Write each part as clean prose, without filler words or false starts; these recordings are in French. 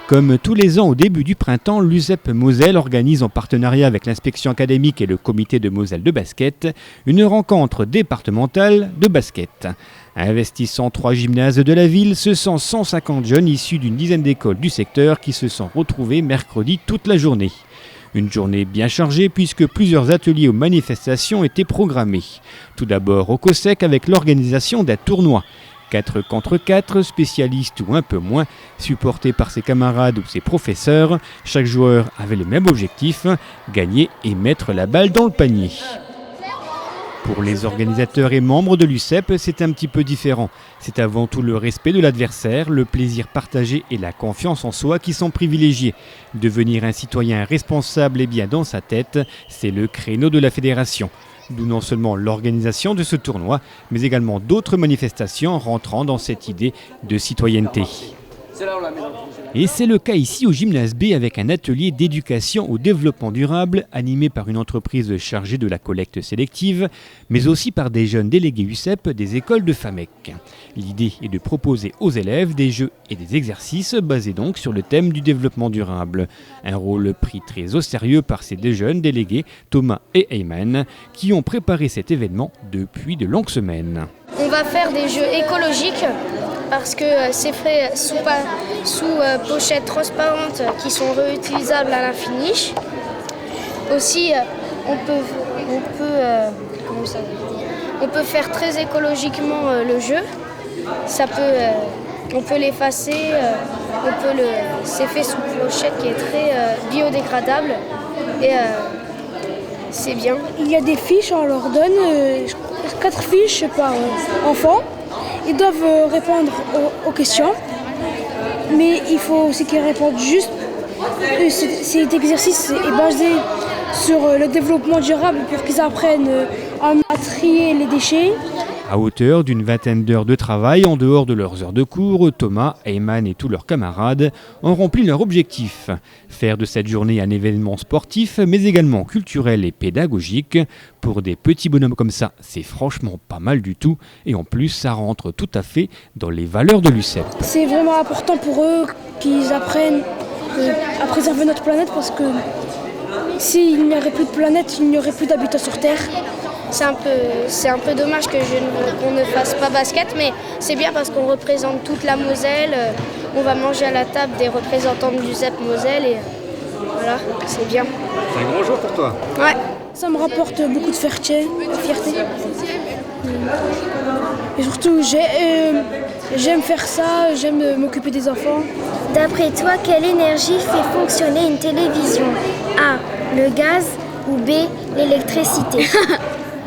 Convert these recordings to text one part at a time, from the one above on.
Comme tous les ans au début du printemps, l'USEP Moselle organise en partenariat avec l'inspection académique et le comité de Moselle de basket une rencontre départementale de basket. Investissant 3 gymnases de la ville, ce sont 150 jeunes issus d'une dizaine d'écoles du secteur qui se sont retrouvés mercredi toute la journée. Une journée bien chargée puisque plusieurs ateliers ou manifestations étaient programmés. Tout d'abord au COSEC avec l'organisation d'un tournoi. 4 contre 4, spécialistes ou un peu moins, supportés par ses camarades ou ses professeurs. Chaque joueur avait le même objectif, gagner et mettre la balle dans le panier. Pour les organisateurs et membres de l'USEP, c'est un petit peu différent. C'est avant tout le respect de l'adversaire, le plaisir partagé et la confiance en soi qui sont privilégiés. Devenir un citoyen responsable et bien dans sa tête, c'est le créneau de la fédération. D'où non seulement l'organisation de ce tournoi, mais également d'autres manifestations rentrant dans cette idée de citoyenneté. Et c'est le cas ici au Gymnase B avec un atelier d'éducation au développement durable animé par une entreprise chargée de la collecte sélective, mais aussi par des jeunes délégués USEP des écoles de FAMEC. L'idée est de proposer aux élèves des jeux et des exercices basés donc sur le thème du développement durable. Un rôle pris très au sérieux par ces deux jeunes délégués, Thomas et Ayman, qui ont préparé cet événement depuis de longues semaines. On va faire des jeux écologiques parce que c'est fait sous pochettes transparentes qui sont réutilisables à l'infini. Aussi, on peut faire très écologiquement le jeu. On peut l'effacer, c'est fait sous pochette qui est très biodégradable et c'est bien. Il y a des fiches, on leur donne 4 fiches par enfant. Ils doivent répondre aux questions, mais il faut aussi qu'ils répondent juste. Cet exercice est basé sur le développement durable pour qu'ils apprennent à trier les déchets. À hauteur d'une vingtaine d'heures de travail, en dehors de leurs heures de cours, Thomas, Ayman et tous leurs camarades ont rempli leur objectif. Faire de cette journée un événement sportif, mais également culturel et pédagogique. Pour des petits bonhommes comme ça, c'est franchement pas mal du tout. Et en plus, ça rentre tout à fait dans les valeurs de l'USEP. C'est vraiment important pour eux qu'ils apprennent à préserver notre planète parce que s'il n'y aurait plus de planète, il n'y aurait plus d'habitants sur Terre. C'est un peu dommage qu'on ne fasse pas basket, mais c'est bien parce qu'on représente toute la Moselle. On va manger à la table des représentants de l'USEP Moselle et voilà, c'est bien. C'est un grand jour pour toi? Ouais. Ça me rapporte beaucoup de fierté. Et surtout, j'aime faire ça, j'aime m'occuper des enfants. D'après toi, quelle énergie fait fonctionner une télévision? A. Le gaz ou B. L'électricité?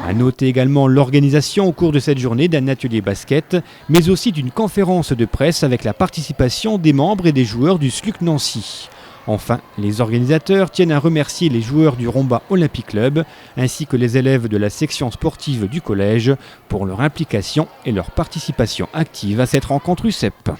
À noter également l'organisation au cours de cette journée d'un atelier basket, mais aussi d'une conférence de presse avec la participation des membres et des joueurs du SLUC Nancy. Enfin, les organisateurs tiennent à remercier les joueurs du Romba Olympic Club ainsi que les élèves de la section sportive du collège pour leur implication et leur participation active à cette rencontre USEP.